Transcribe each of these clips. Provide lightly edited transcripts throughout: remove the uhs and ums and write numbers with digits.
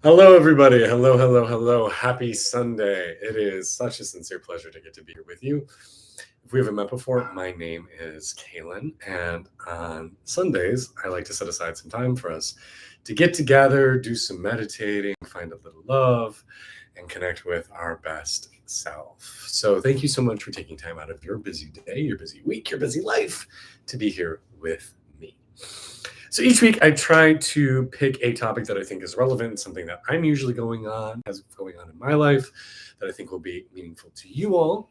Hello, everybody. Hello, hello, hello. Happy Sunday. It is such a sincere pleasure to get to be here with you. If we haven't met before, my name is Kaylin, and on Sundays, I like to set aside some time for us to get together, do some meditating, find a little love, and connect with our best self. So, thank you so much for taking time out of your busy day, your busy week, your busy life to be here with me. So each week I try to pick a topic that I think is relevant, something that I'm usually going on in my life that I think will be meaningful to you all.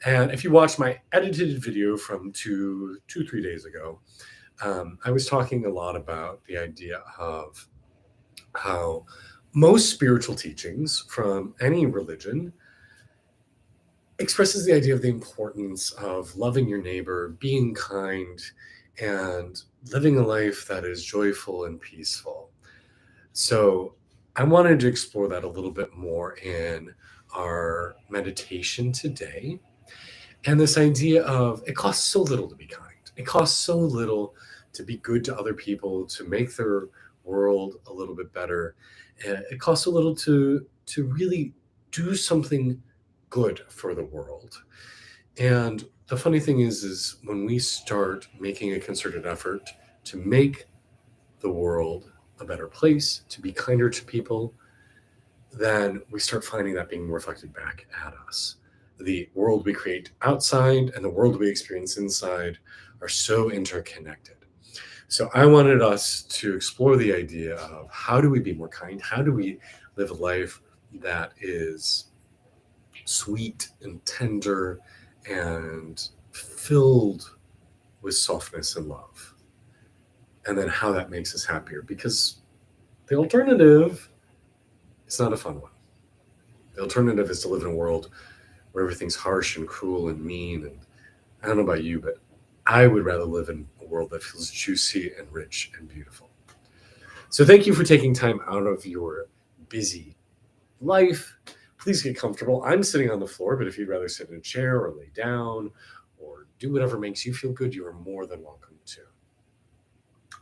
And if you watched my edited video from 3 days ago, I was talking a lot about the idea of how most spiritual teachings from any religion expresses the idea of the importance of loving your neighbor, being kind, and living a life that is joyful and peaceful. So I wanted to explore that a little bit more in our meditation today. And this idea of it costs so little to be kind. It costs so little to be good to other people, to make their world a little bit better. And it costs so little to really do something good for the world. And the funny thing is when we start making a concerted effort to make the world a better place, to be kinder to people, then we start finding that being reflected back at us. The world we create outside and the world we experience inside are so interconnected. So I wanted us to explore the idea of how do we be more kind? How do we live a life that is sweet and tender and filled with softness and love? And then how that makes us happier. Because the alternative is not a fun one. The alternative is to live in a world where everything's harsh and cruel and mean. And I don't know about you, but I would rather live in a world that feels juicy and rich and beautiful. So thank you for taking time out of your busy life. Please get comfortable. I'm sitting on the floor, but if you'd rather sit in a chair or lay down or do whatever makes you feel good, you are more than welcome to.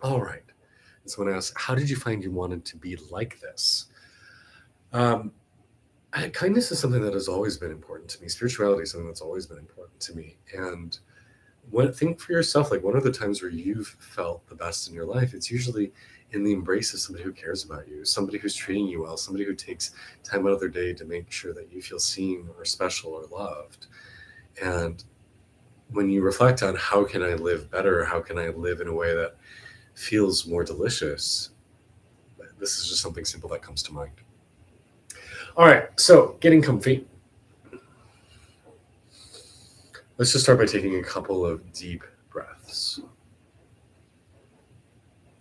All right. And someone asked, how did you find you wanted to be like this? Um, Kindness is something that has always been important to me. Spirituality is something that's always been important to me. And think for yourself, like, what are the times where you've felt the best in your life? It's usually in the embrace of somebody who cares about you, somebody who's treating you well, somebody who takes time out of their day to make sure that you feel seen or special or loved. And when you reflect on how can I live better, how can I live in a way that feels more delicious, this is just something simple that comes to mind. All right, so getting comfy. Let's just start by taking a couple of deep breaths.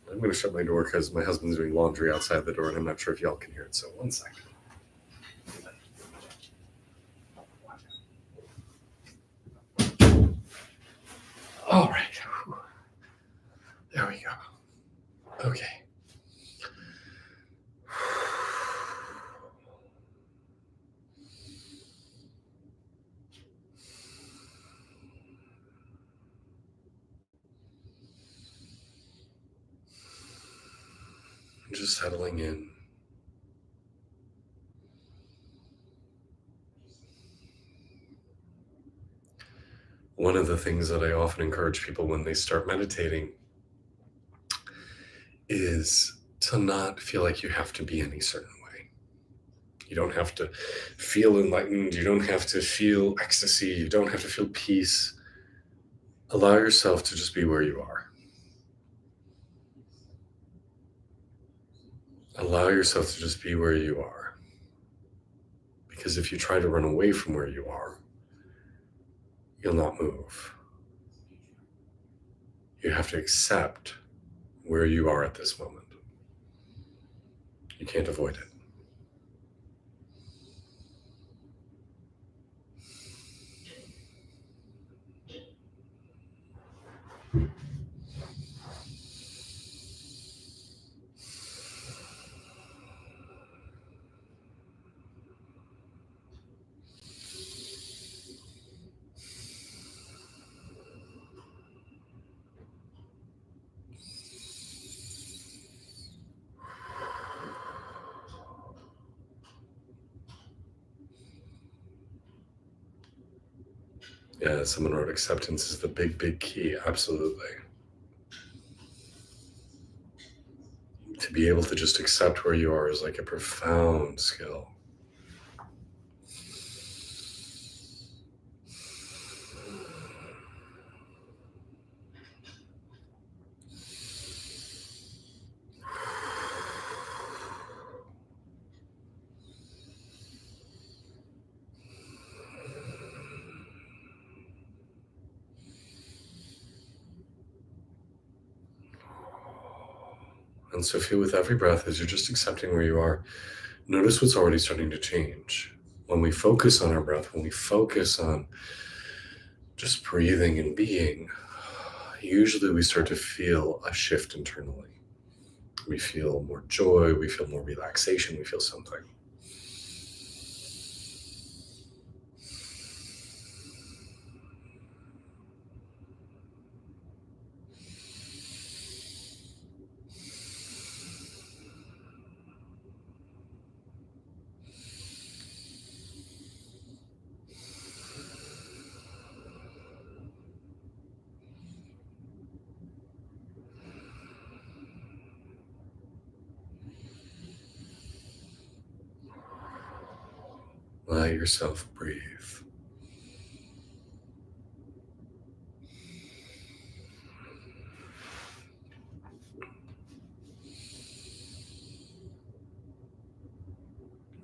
I'm going to shut my door because my husband's doing laundry outside the door and I'm not sure if y'all can hear it. So 1 second. All right. There we go. Okay. Just settling in. One of the things that I often encourage people when they start meditating is to not feel like you have to be any certain way. You don't have to feel enlightened. You don't have to feel ecstasy. You don't have to feel peace. Allow yourself to just be where you are. Allow yourself to just be where you are. Because if you try to run away from where you are, you'll not move. You have to accept where you are at this moment. You can't avoid it. Yeah, someone wrote acceptance is the big, big key. Absolutely. To be able to just accept where you are is like a profound skill. And so feel with every breath as you're just accepting where you are, notice what's already starting to change. When we focus on our breath, when we focus on just breathing and being, usually we start to feel a shift internally. We feel more joy, we feel more relaxation, we feel something. Let yourself breathe.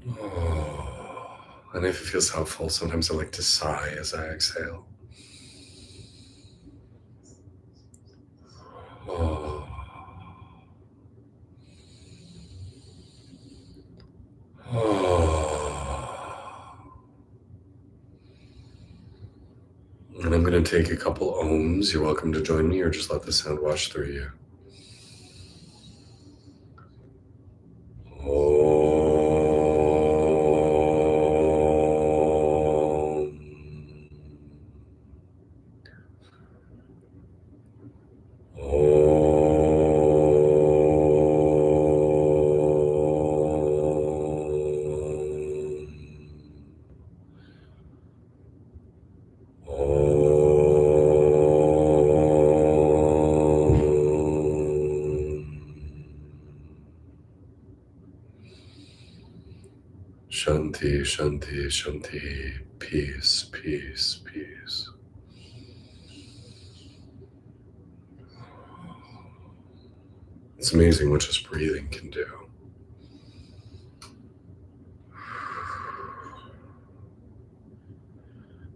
Oh. And if it feels helpful, sometimes I like to sigh as I exhale. Oh. Oh. And I'm going to take a couple ohms. You're welcome to join me or just let the sound wash through you. Shanti, Shanti, Shanti, peace, peace, peace. It's amazing what just breathing can do.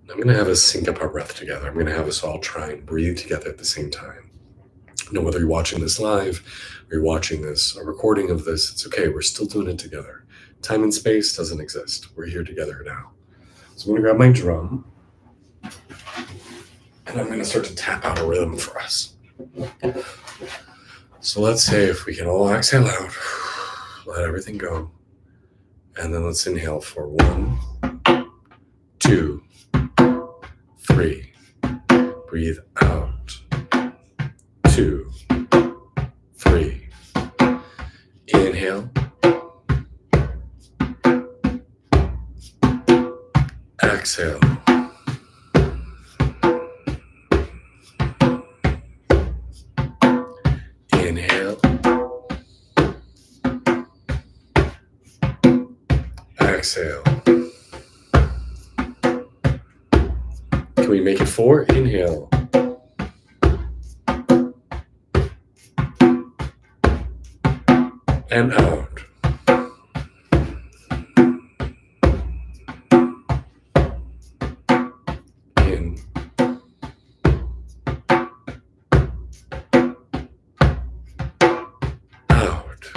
I'm going to have us sync up our breath together. I'm going to have us all try and breathe together at the same time. Now, whether you're watching this live or you're watching this, a recording of this, it's okay. We're still doing it together. Time and space doesn't exist. We're here together now. So I'm going to grab my drum and I'm going to start to tap out a rhythm for us. So let's say if we can all exhale out, let everything go. And then let's inhale for 1, 2, 3. Breathe out. 2, 3. Inhale. Exhale. Inhale. Exhale. Can we make it 4? Inhale. And out. In. Out.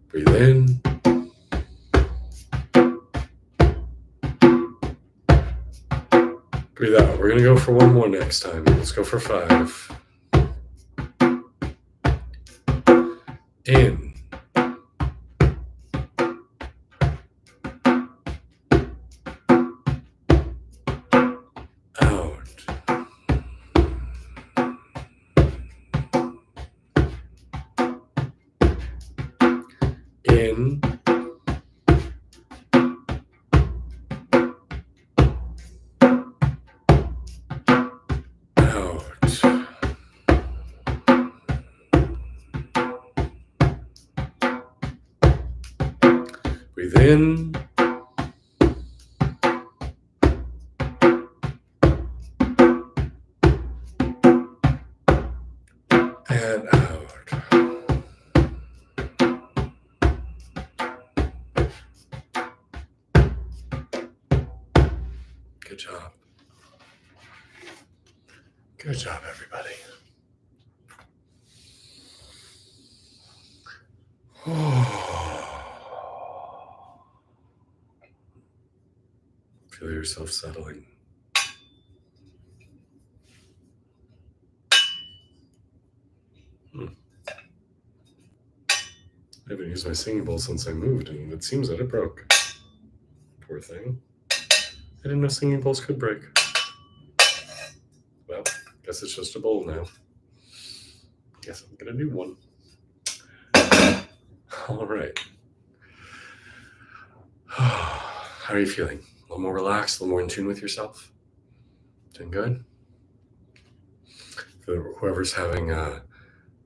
Breathe in. Breathe out. We're going to go for one more next time. Let's go for 5. In. Out. In. Breathe in. And out. Good job. Good job, everybody. Feel yourself settling. I haven't used my singing bowl since I moved, and it seems that it broke. Poor thing. I didn't know singing bowls could break. Well, guess it's just a bowl now. Guess I'm gonna do one. All right. How are you feeling? A little more relaxed, a little more in tune with yourself? Doing good? For whoever's having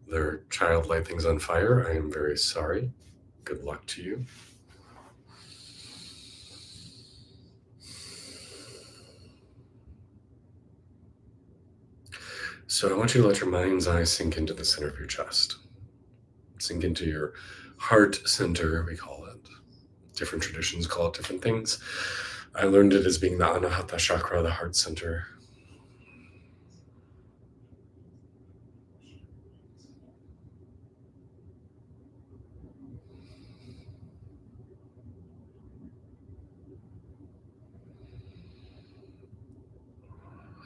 their child light things on fire, I am very sorry. Good luck to you. So I want you to let your mind's eye sink into the center of your chest. Sink into your heart center, we call it. Different traditions call it different things. I learned it as being the Anahata chakra, the heart center.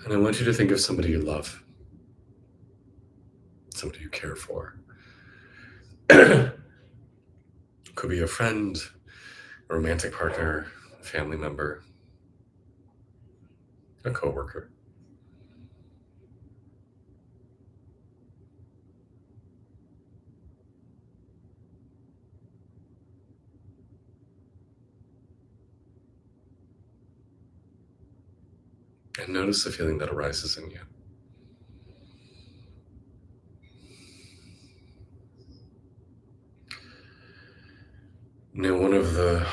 And I want you to think of somebody you love, somebody you care for. Could be a friend, a romantic partner, a family member, a coworker. And notice the feeling that arises in you. Now, one of the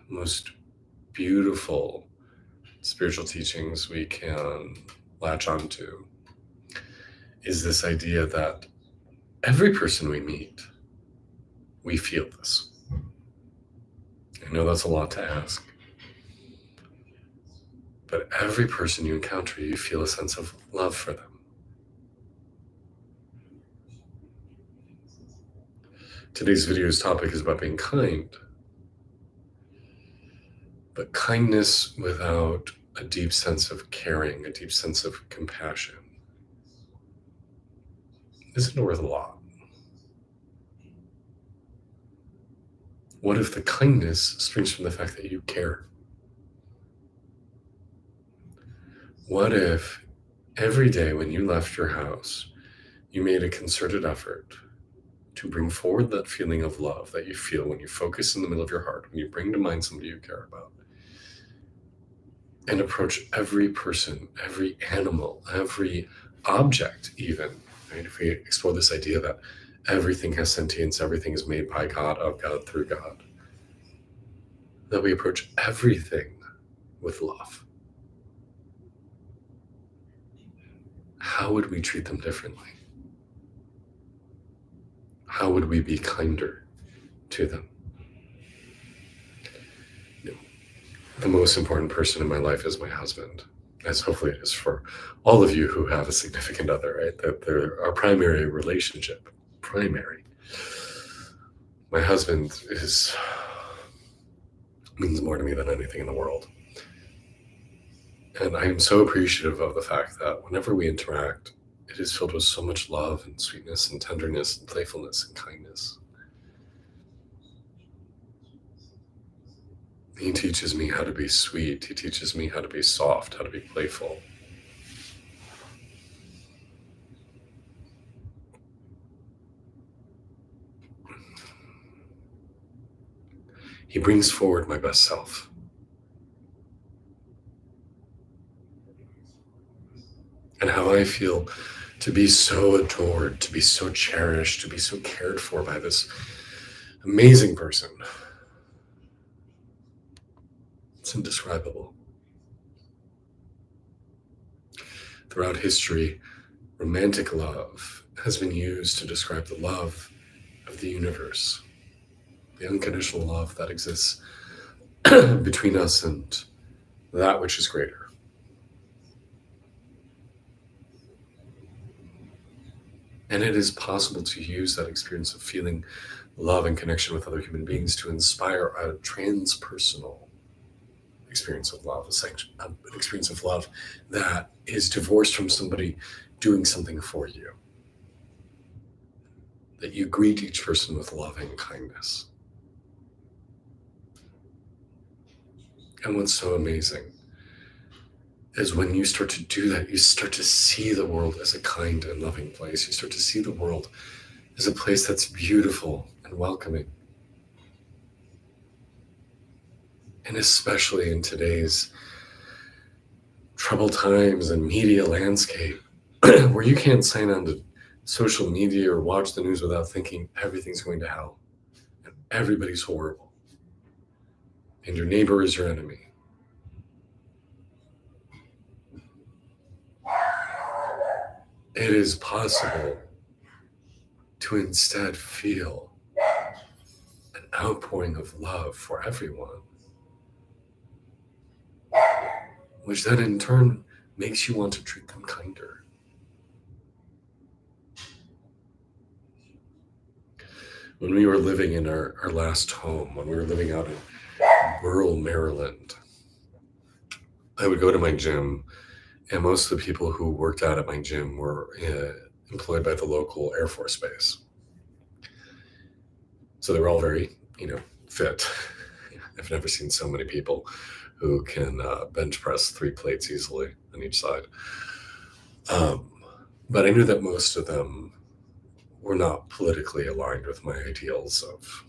most beautiful spiritual teachings we can latch onto is this idea that every person we meet, we feel this. I know that's a lot to ask, but every person you encounter, you feel a sense of love for them. Today's video's topic is about being kind, but kindness without a deep sense of caring, a deep sense of compassion, isn't worth a lot. What if the kindness springs from the fact that you care? What if every day when you left your house, you made a concerted effort to bring forward that feeling of love that you feel when you focus in the middle of your heart, when you bring to mind somebody you care about, and approach every person, every animal, every object even, right? If we explore this idea that everything has sentience, everything is made by God, of God, through God, that we approach everything with love. How would we treat them differently? How would we be kinder to them? The most important person in my life is my husband, as hopefully it is for all of you who have a significant other, right? That they're our primary relationship. Primary. My husband means more to me than anything in the world. And I am so appreciative of the fact that whenever we interact, it is filled with so much love and sweetness and tenderness and playfulness and kindness. He teaches me how to be sweet. He teaches me how to be soft, how to be playful. He brings forward my best self. And how I feel to be so adored, to be so cherished, to be so cared for by this amazing person. It's indescribable. Throughout history, romantic love has been used to describe the love of the universe, the unconditional love that exists between us and that which is greater. And it is possible to use that experience of feeling love and connection with other human beings to inspire a transpersonal experience of love, an experience of love that is divorced from somebody doing something for you. That you greet each person with loving kindness. And what's so amazing is when you start to do that, you start to see the world as a kind and loving place. You start to see the world as a place that's beautiful and welcoming. And especially in today's troubled times and media landscape, where you can't sign on to social media or watch the news without thinking everything's going to hell and everybody's horrible and your neighbor is your enemy. It is possible to instead feel an outpouring of love for everyone, which then in turn makes you want to treat them kinder. When we were living in our last home, when we were living out in rural Maryland, I would go to my gym, and most of the people who worked out at my gym were employed by the local Air Force Base. So they were all very, fit. I've never seen so many people who can bench press 3 plates easily on each side. But I knew that most of them were not politically aligned with my ideals of,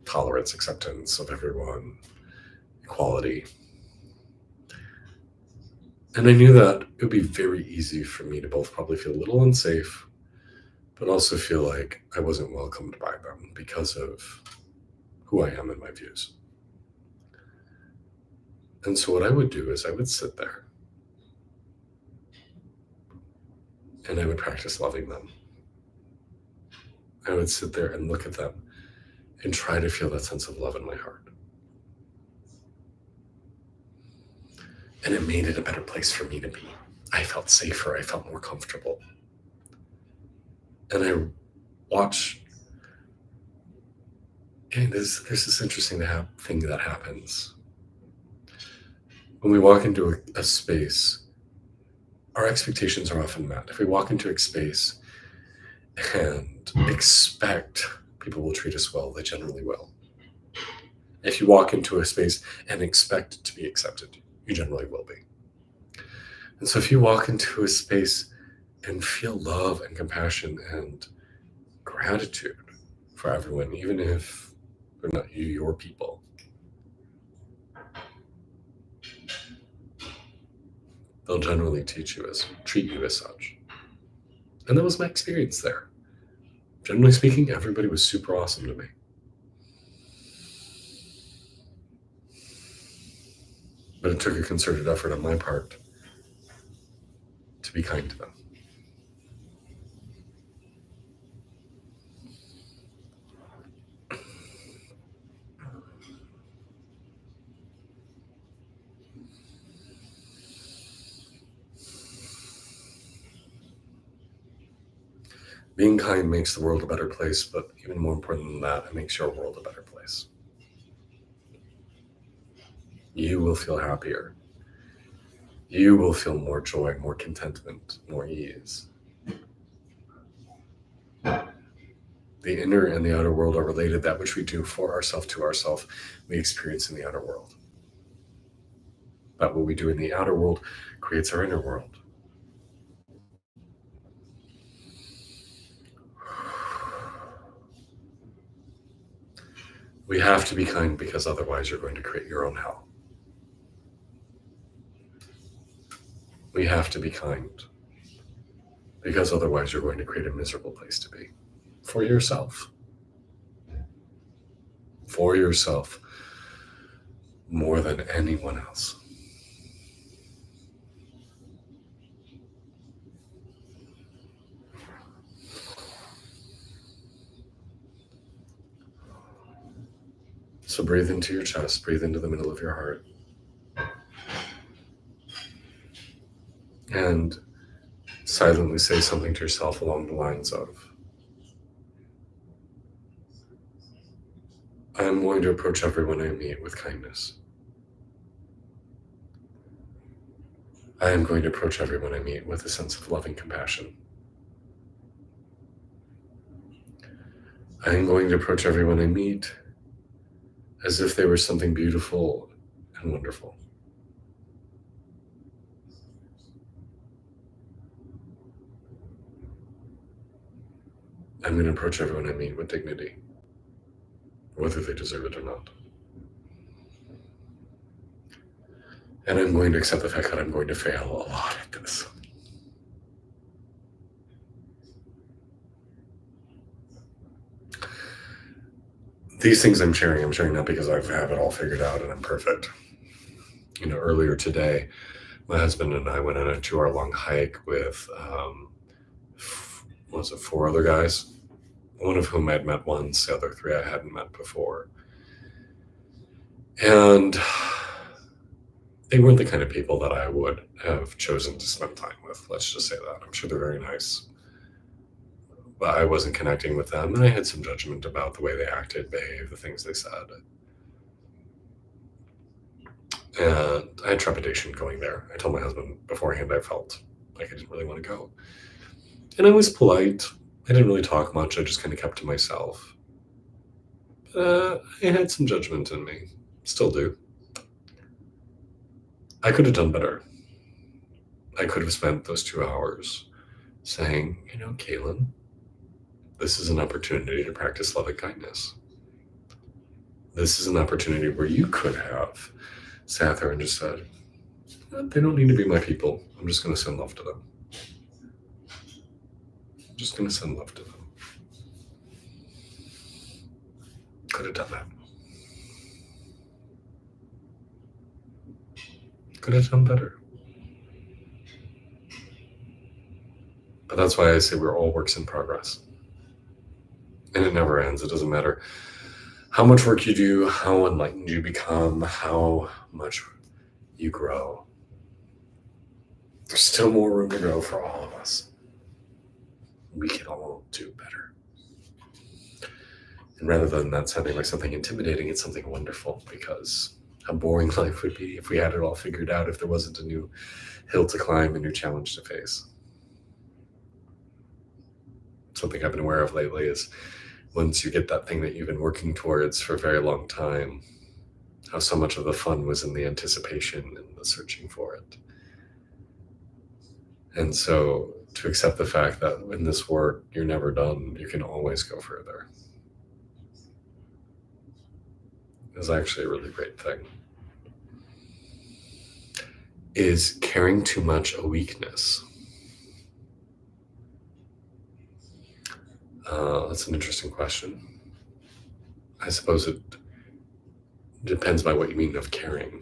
tolerance, acceptance of everyone, equality. And I knew that it would be very easy for me to both probably feel a little unsafe, but also feel like I wasn't welcomed by them because of who I am and my views. And so what I would do is I would sit there and I would practice loving them. I would sit there and look at them and try to feel that sense of love in my heart. And it made it a better place for me to be. I felt safer. I felt more comfortable. And I watched, and there's this interesting thing that happens. When we walk into a space, our expectations are often met. If we walk into a space and expect people will treat us well, they generally will. If you walk into a space and expect to be accepted, you generally will be. And so if you walk into a space and feel love and compassion and gratitude for everyone, even if they're not your people, they'll generally treat you as such. And that was my experience there. Generally speaking, everybody was super awesome to me. But it took a concerted effort on my part to be kind to them. Being kind makes the world a better place, but even more important than that, it makes your world a better place. You will feel happier. You will feel more joy, more contentment, more ease. The inner and the outer world are related. That which we do for ourselves to ourselves, we experience in the outer world. But what we do in the outer world creates our inner world. We have to be kind because otherwise you're going to create your own hell. We have to be kind because otherwise you're going to create a miserable place to be for yourself. For yourself. more than anyone else. So breathe into your chest, breathe into the middle of your heart, and silently say something to yourself along the lines of, I am going to approach everyone I meet with kindness. I am going to approach everyone I meet with a sense of loving compassion. I am going to approach everyone I meet as if they were something beautiful and wonderful. I'm going to approach everyone I meet with dignity, whether they deserve it or not. And I'm going to accept the fact that I'm going to fail a lot at this. These things I'm sharing not because I have it all figured out and I'm perfect. Earlier today, my husband and I went on a 2-hour long hike with, four other guys, one of whom I'd met once, the other 3 I hadn't met before. And they weren't the kind of people that I would have chosen to spend time with. Let's just say that. I'm sure they're very nice, but I wasn't connecting with them, and I had some judgment about the way they acted, behaved, the things they said. And I had trepidation going there. I told my husband beforehand I felt like I didn't really want to go. And I was polite. I didn't really talk much. I just kind of kept to myself. I had some judgment in me. Still do. I could have done better. I could have spent those 2 hours saying, Kaylin, this is an opportunity to practice love and kindness. This is an opportunity where you could have sat there and just said, they don't need to be my people. I'm just going to send love to them. I'm just going to send love to them. Could have done that. Could have done better. But that's why I say we're all works in progress. And it never ends. It doesn't matter how much work you do, how enlightened you become, how much you grow. There's still more room to grow for all of us. We can all do better. And rather than that sounding like something intimidating, it's something wonderful, because how boring life would be if we had it all figured out, if there wasn't a new hill to climb, a new challenge to face. Something I've been aware of lately is once you get that thing that you've been working towards for a very long time, how so much of the fun was in the anticipation and the searching for it. And so to accept the fact that in this work, you're never done, you can always go further, is actually a really great thing. Is caring too much a weakness? That's an interesting question. I suppose it depends by what you mean of caring.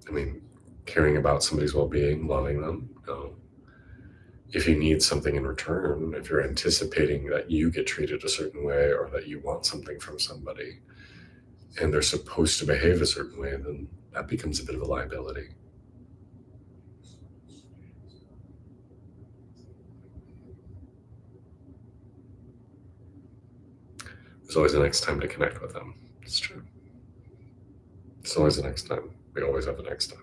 I mean, caring about somebody's well-being, loving them, no. If you need something in return, if you're anticipating that you get treated a certain way or that you want something from somebody and they're supposed to behave a certain way, then that becomes a bit of a liability. There's always a next time to connect with them. It's true. There's always a next time. We always have a next time.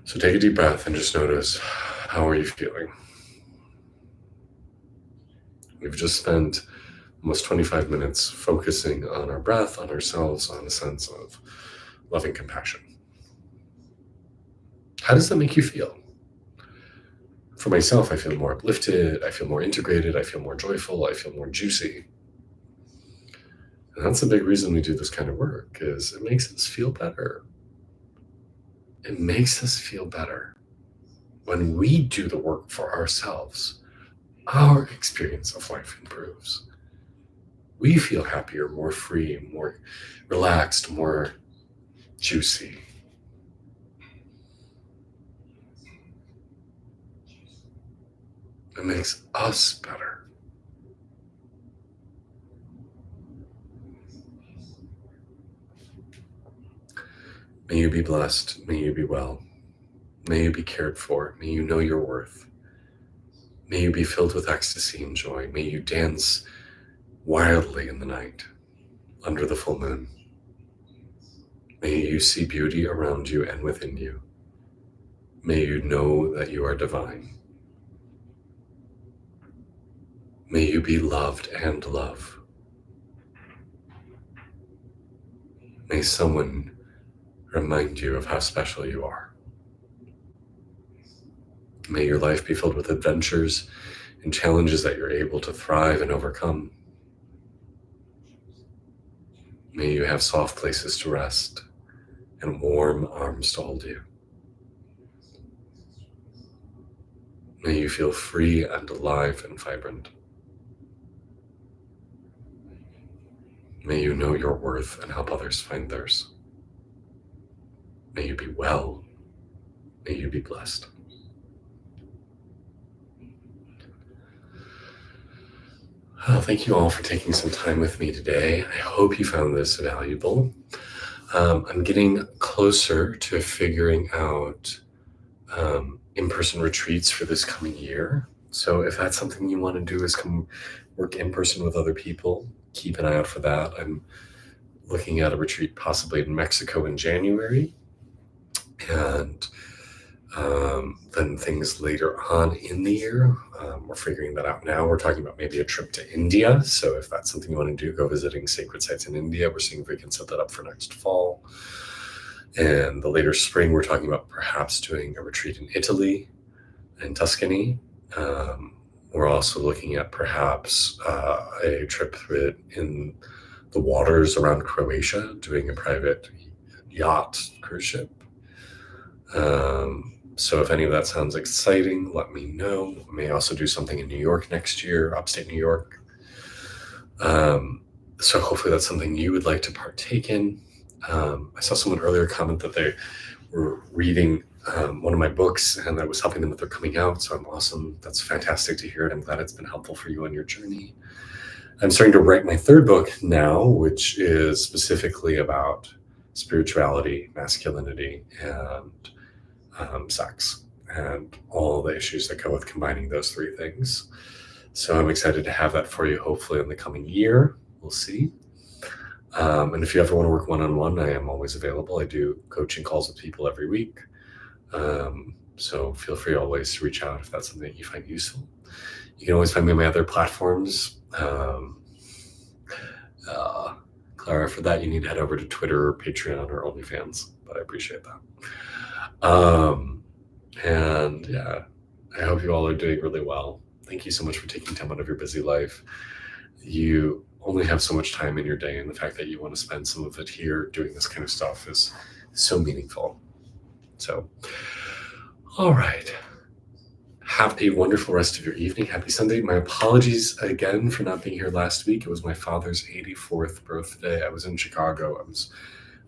So take a deep breath and just notice, how are you feeling? We've just spent almost 25 minutes focusing on our breath, on ourselves, on a sense of loving compassion. How does that make you feel? For myself, I feel more uplifted, I feel more integrated, I feel more joyful, I feel more juicy. And that's a big reason we do this kind of work, is it makes us feel better. It makes us feel better. When we do the work for ourselves, our experience of life improves. we feel happier, more free, more relaxed, more juicy. It makes us better. May you be blessed. May you be well. May you be cared for. May you know your worth. May you be filled with ecstasy and joy. May you dance wildly in the night under the full moon. May you see beauty around you and within you. May you know that you are divine. May you be loved and love. May someone remind you of how special you are. May your life be filled with adventures and challenges that you're able to thrive and overcome. May you have soft places to rest and warm arms to hold you. May you feel free and alive and vibrant. May you know your worth and help others find theirs. May you be well. May you be blessed. Oh, thank you all for taking some time with me today. I hope you found this valuable. I'm getting closer to figuring out in-person retreats for this coming year. So if that's something you want to do, is come work in person with other people, keep an eye out for that. I'm looking at a retreat possibly in Mexico in January, and then things later on in the year. We're figuring that out now. We're talking about maybe a trip to India. So if that's something you want to do, go visiting sacred sites in India. We're seeing if we can set that up for next fall. And the later spring, we're talking about perhaps doing a retreat in Italy, in Tuscany. We're also looking at perhaps a trip in the waters around Croatia, doing a private yacht cruise ship. So if any of that sounds exciting, let me know. We may also do something in New York next year, upstate New York. So hopefully that's something you would like to partake in. I saw someone earlier comment that they were reading one of my books and that was helping them with their coming out. So I'm awesome. That's fantastic to hear it. I'm glad it's been helpful for you on your journey. I'm starting to write my third book now, which is specifically about spirituality, masculinity, and sex, and all the issues that go with combining those three things. So I'm excited to have that for you, hopefully in the coming year. We'll see. And if you ever want to work one-on-one, I am always available. I do coaching calls with people every week. So feel free always to reach out if that's something that you find useful. You can always find me on my other platforms. Clara, for that, you need to head over to Twitter or Patreon or OnlyFans, but I appreciate that. And yeah, I hope you all are doing really well. Thank you so much for taking time out of your busy life. You only have so much time in your day, and the fact that you want to spend some of it here doing this kind of stuff is so meaningful. So, all right. Have a wonderful rest of your evening. Happy Sunday. My apologies again for not being here last week. It was my father's 84th birthday. I was in Chicago. I was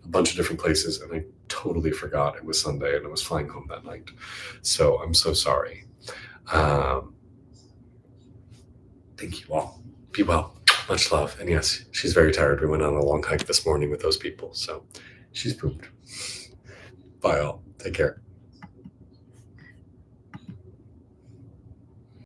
a bunch of different places, and I totally forgot it was Sunday, and I was flying home that night. So I'm so sorry. Thank you all. Be well. Much love. And yes, she's very tired. We went on a long hike this morning with those people, so she's pooped. Bye all. Take care.